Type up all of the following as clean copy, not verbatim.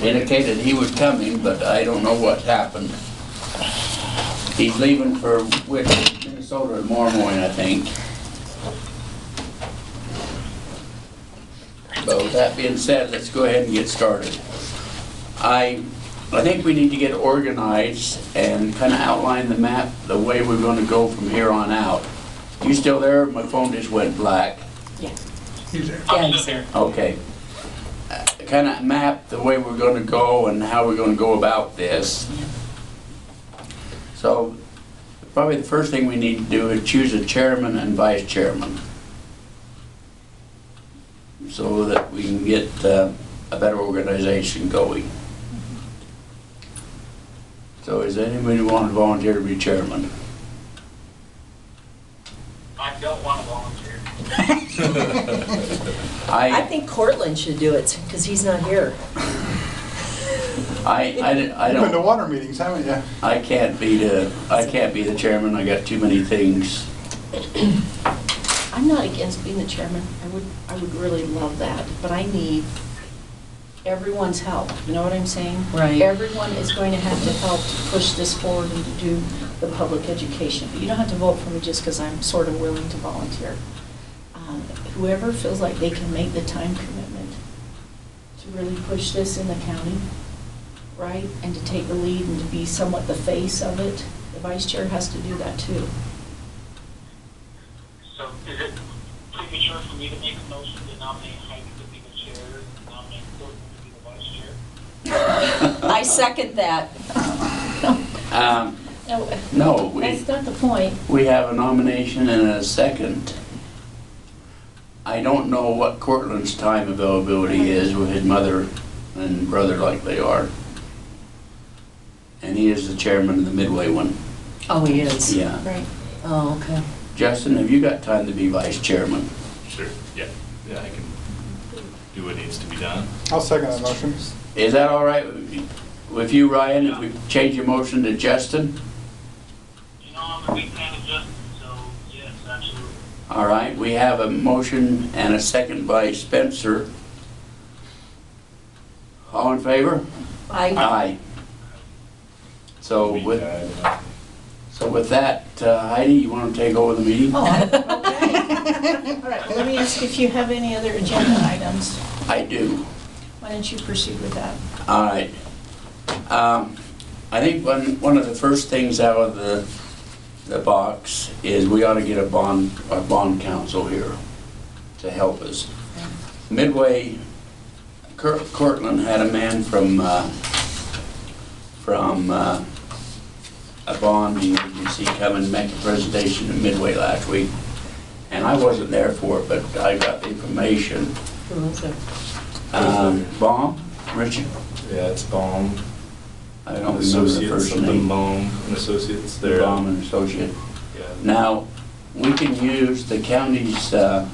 indicated he was coming, but I don't know what happened. He's leaving for Minnesota tomorrow morning, I think. But with that being said, let's go ahead and get started. I think we need to get organized and kind of outline the map, the way we're going to go from here on out. You still there? My phone just went black. Yeah. He's there. Yeah, he's there. Okay. Kind of map the way we're going to go and how we're going to go about this. So probably the first thing we need to do is choose a chairman and vice chairman so that we can get a better organization going. So is anybody want to volunteer to be chairman? I don't want to volunteer. I think Cortland should do it because he's not here. I You've been to don't. water meetings, haven't you? I can't be the chairman. I got too many things. I'm not against being the chairman. I would really love that, but I need everyone's help. You know what I'm saying? Right. Everyone is going to have to help to push this forward and to do the public education. But you don't have to vote for me just because I'm sort of willing to volunteer. Whoever feels like they can make the time commitment to really push this in the county, right, and to take the lead and to be somewhat the face of it, the vice chair has to do that too. So is it premature for me to make a motion to nominate Heidi to be the chair, and nominate Courtney to be the vice chair? I second that. No, That's not the point. we have a nomination and a second. I don't know what Cortland's time availability is with his mother and brother like they are. And he is the chairman of the Midway one. Oh, he is? Yeah. Right. Oh, okay. Justin, have you got time to be vice chairman? Sure, yeah. Yeah, I can do what needs to be done. I'll second that motion. Is that all right with you, Ryan, if we change your motion to Justin? You know, I'm a big fan of Justin, so yes, absolutely. All right, we have a motion and a second by Spencer. All in favor? Aye. So with that, Heidi, you want to take over the meeting? Oh, okay. All right, well, let me ask if you have any other agenda items. I do. Why don't you proceed with that? All right. I think one of the first things out of the box is we ought to get a bond counsel here to help us. Midway, Cortland had a man from a bonding agency come and make a presentation in Midway last week, and I wasn't there for it, but I got the information. Who was it? Baum, Richard. Yeah, it's Baum. I don't remember the Associates, first something name. Baum and Associates. They're Baum and Associate. Yeah. Now, we can use the county's the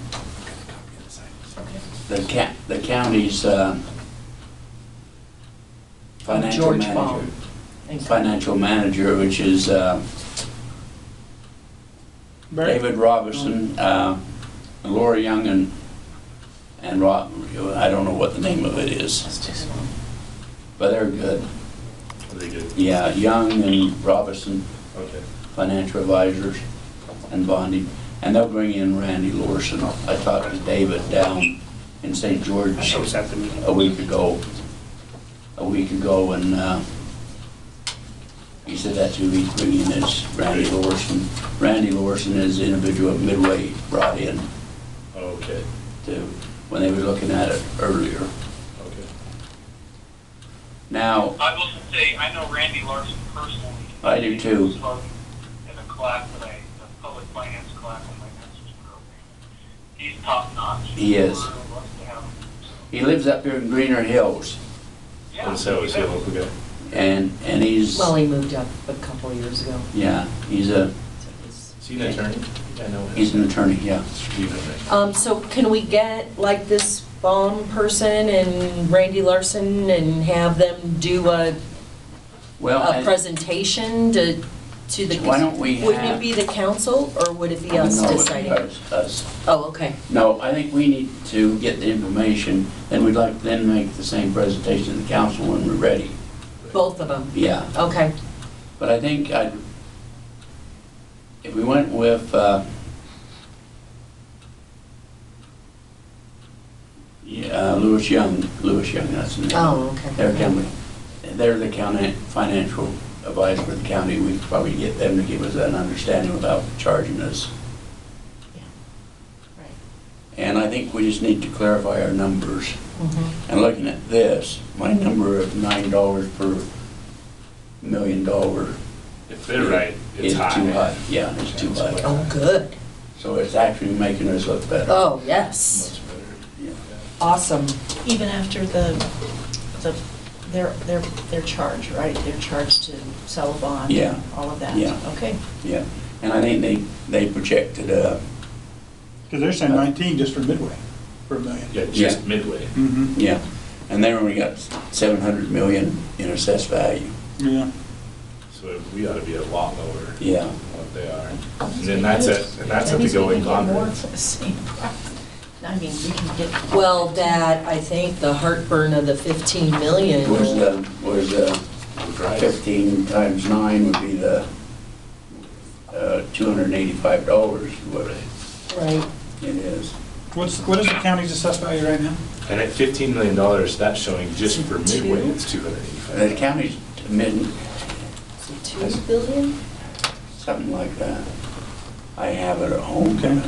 county's financial George manager. Baum. Financial manager, which is David Robinson, Laura Young, and Rob. I don't know what the name of it is, That's just one. but they're good. Are they good? Yeah, Young and Robinson, Okay. financial advisors and bonding, and they'll bring in Randy Lorson. I talked to David down in St. George a week ago, and he said that's who he's bringing is Randy Lorson. Randy Lorson is the individual Midway brought in Okay. to when they were looking at it earlier. Okay. Now, I will say, I know Randy Larson personally. I do too. He was in a class that a public finance class in my master's program. He's top notch. He is. We're lucky to have him, so. he lives up here in Greener Hills, Yeah. So is he a local guy? and he's, Well, he moved up a couple of years ago. yeah, he's So he's- Is he an attorney? I know him. an attorney, yeah. You know him. So can we get like this Baum person and Randy Larson and have them do Well, a presentation to to the... Why don't we Wouldn't it have- be the council, or would it be us No, deciding? us. Oh, okay. No, I think we need to get the information, then we'd like to then make the same presentation to the council when we're ready. Both of them? Yeah, Okay. but I think if we went with, Lewis Young, that's the name. Oh, okay. They're the county financial advisor for the county. We could probably get them to give us an understanding without charging us. Yeah. Right. And I think we just need to clarify our numbers. Mhm. And looking at this, my number of $9 per $1 million If they're right, is it's high. too high. Yeah, it's too high. Oh, good. So it's actually making us look better. Oh, yes. Much better. Yeah. Awesome. Even after their charge, right? Their charge to sell a bond. Yeah. All of that. Yeah. Okay. Yeah, and I think they projected, Because they're saying 19 just for Midway, for $1 million. Yeah, just Yeah. midway. Mm-hmm. yeah, and they only got 700 million in assessed value. Yeah. So we ought to be a lot lower Yeah, than what they are. And then that's at the going More conference. for the same price. I mean, we can get. Well, that, I think the heartburn of the 15 million. was 15 times 9 would be the $285, what Right. it is. What is the county's assessed value right now? And at $15 million, that's showing just for midway, it's The $285. county's mid, 2 billion? something like that. I have it at home. Okay.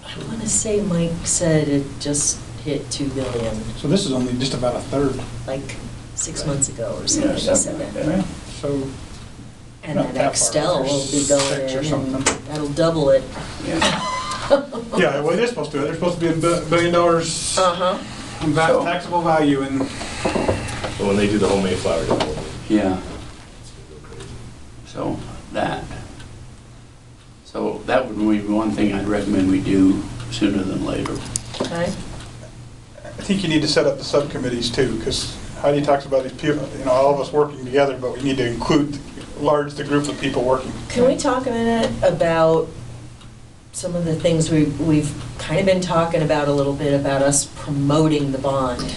I want to say Mike said it just hit 2 billion, So this is only just about a third. like 6 months ago or Yeah, something. He something said like that. that. Yeah. So, And Not that that far Axtel off. will be 6 going or in, and something. that'll double it. Yeah. yeah, well, it is supposed to. There's supposed to be $1 billion Uh-huh. in So- taxable value, and But when they do the whole Mayflower development, Yeah, it's gonna go crazy. so that would be one thing I'd recommend we do sooner than later. Okay. I think you need to set up the subcommittees too, because Heidi talks about these people, all of us working together, but we need to include the group of people working. Can we talk a minute about some of the things we've kind of been talking about a little bit about us promoting the bond?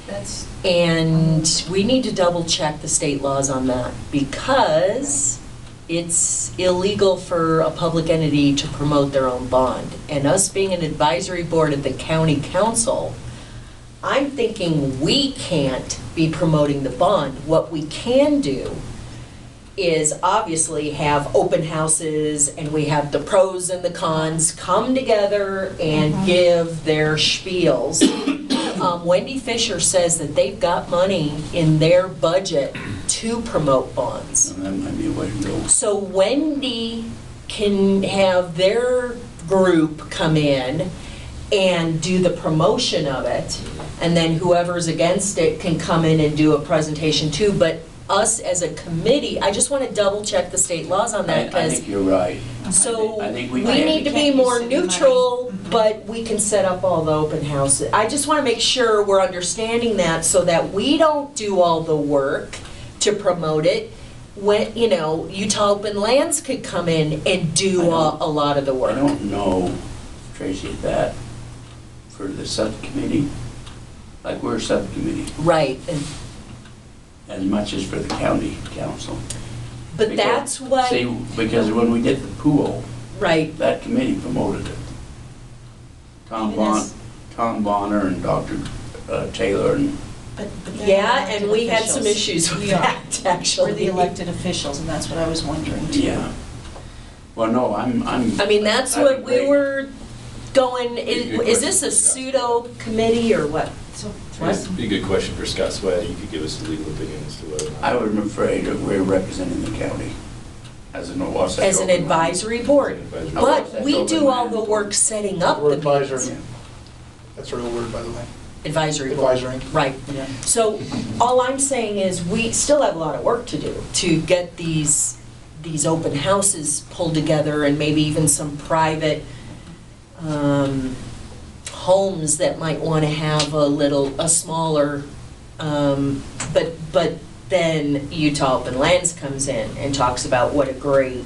That's. And we need to double check the state laws on that because it's illegal for a public entity to promote their own bond. And us being an advisory board at the county council, I'm thinking we can't be promoting the bond. What we can do is obviously have open houses and we have the pros and the cons come together and give their spiels. Wendy Fisher says that they've got money in their budget to promote bonds. And that might be a way to go. So Wendy can have their group come in and do the promotion of it, and then whoever's against it can come in and do a presentation too. But us as a committee, I just want to double check the state laws on that I because think you're right. so I think we we can. need to be Can't more use city money. neutral, but we can set up all the open houses. I just want to make sure we're understanding that so that we don't do all the work to promote it. When, Utah Open Lands could come in and do a lot of the I work. don't know, Tracy, that for the subcommittee, like we're a subcommittee, Right, and- as much as for the county council. but Because- that's what, See, because when we did the pool, right, that committee promoted it. Tom Even as- Bonner and Dr. Taylor and, But they're yeah, elected and we had some officials. issues with We are. that, actually. We're the elected officials, and that's what I was wondering too. yeah. Well, no, I'm. I mean, that's I'd what be we great. were going, Good is this a question. pseudo committee or what? So, It'd be a good question for Scott Sweat. You could give us a legal opinion as to whether or not. I was afraid that we're representing the county as an Wasatch. As an Open advisory board. Advisory. But we Wasatch do all Open the work setting up We're the advisory. meetings. Yeah. That's a real word, by the way. Advisory board. Advisory. Right. Yeah. So all I'm saying is we still have a lot of work to do to get these open houses pulled together and maybe even some private homes that might want to have a smaller, but then Utah Open Lands comes in and talks about what a great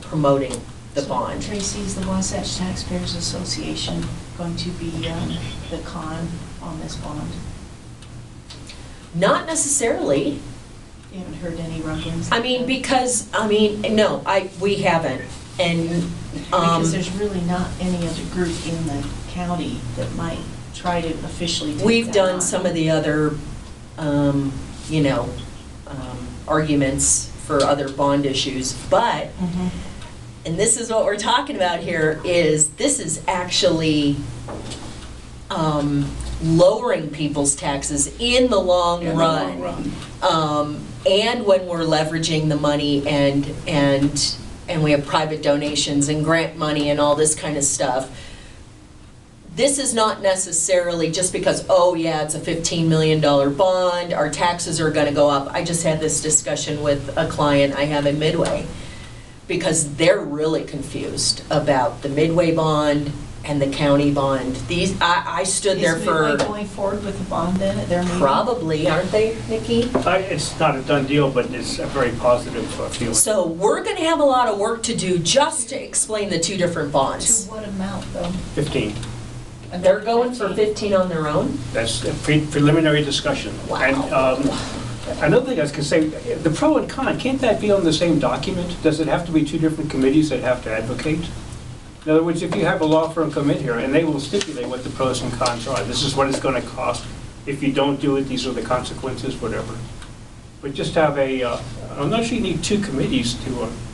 promoting the So, bond. Tracy, is the Wasatch Taxpayers Association going to be the con on this bond? Not necessarily. You haven't heard any rumblings? I mean, because, no, we haven't. And, Because there's really not any other group in the county that might try to officially take we've that done on. some of the other, arguments for other bond issues, but, Mhm. and this is what we're talking about here, is this is actually lowering people's taxes in the long In the run. long run. And when we're leveraging the money and we have private donations and grant money and all this kind of stuff. This is not necessarily just because, oh yeah, it's a $15 million bond, our taxes are gonna go up. I just had this discussion with a client I have in Midway, because they're really confused about the Midway bond and the county bond. I stood there Is for, Midway going forward with the bond then at their meeting? probably, aren't they, Nikki? It's not a done deal, but it's a very positive feeling. So we're gonna have a lot of work to do just to explain the two different To bonds. what amount though? 15. They're going for 15 on their own? That's a preliminary discussion. Wow. And another thing I was going to say, the pro and con, can't that be on the same document? Does it have to be two different committees that have to advocate? In other words, if you have a law firm come in here and they will stipulate what the pros and cons are, this is what it's going to cost. If you don't do it, these are the consequences, whatever. But just have I'm not sure you need two committees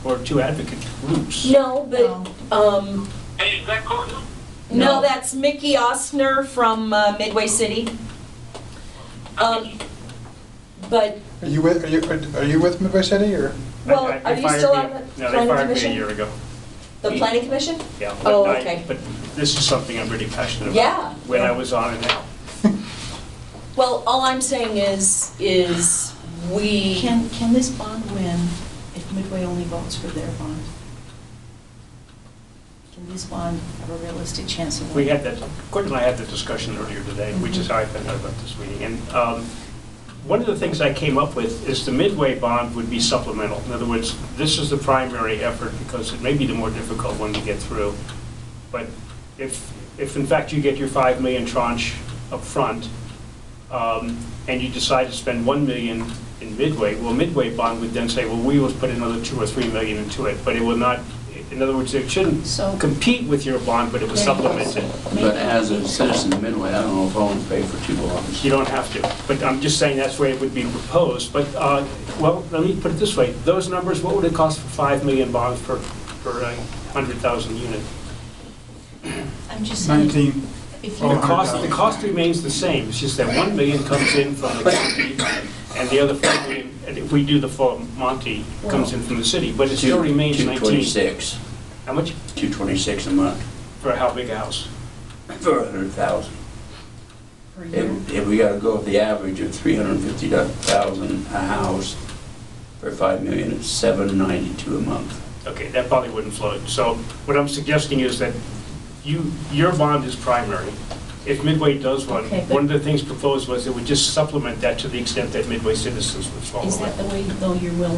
or two advocate groups. No, but, Hey, is that Courtney? no, that's Mickey Ostner from Midway City. But, Are you with Midway City, or? well, They are you fired still me- on the No, they planning fired me a commission? year ago. The planning commission? Yeah. Oh, but okay. But this is something I'm really passionate about. Yeah. When I was on it now. Well, all I'm saying is we, Can this bond win if Midway only votes for their bond? Can this bond have a realistic chance of We winning? had that, Courtney and I had that discussion earlier today, which is how I found out about this meeting. And one of the things I came up with is the Midway bond would be supplemental. In other words, this is the primary effort because it may be the more difficult one to get through. But if in fact you get your 5 million tranche up front, and you decide to spend 1 million in Midway, well, Midway bond would then say, well, we will put another 2 or 3 million into it, but it will not, in other words, it shouldn't So- compete with your bond, but it will There you go. supplement it. But as a citizen of Midway, I don't know if I want to pay for 2 bonds. You don't have to, but I'm just saying that's the way it would be proposed. But, well, let me put it this way. Those numbers, what would it cost for 5 million bonds per 100,000 unit? I'm just saying. 19. If Oh, you, The cost remains the same. It's just that 1 million comes in from the county, and the other 5 million, and if we do the full Monty, comes in from the city. But it still remains 19. 226, How much? 226 a month For how big a house? for 100,000. per year, If we got to go with the average of 350,000 a house for 5 million, it's 792 a month. Okay, that probably wouldn't float. So what I'm suggesting is that your bond is primary. If Midway does one, Okay, but- one of the things proposed was it would just supplement that to the extent that Midway citizens would follow is it. that the way though you're willing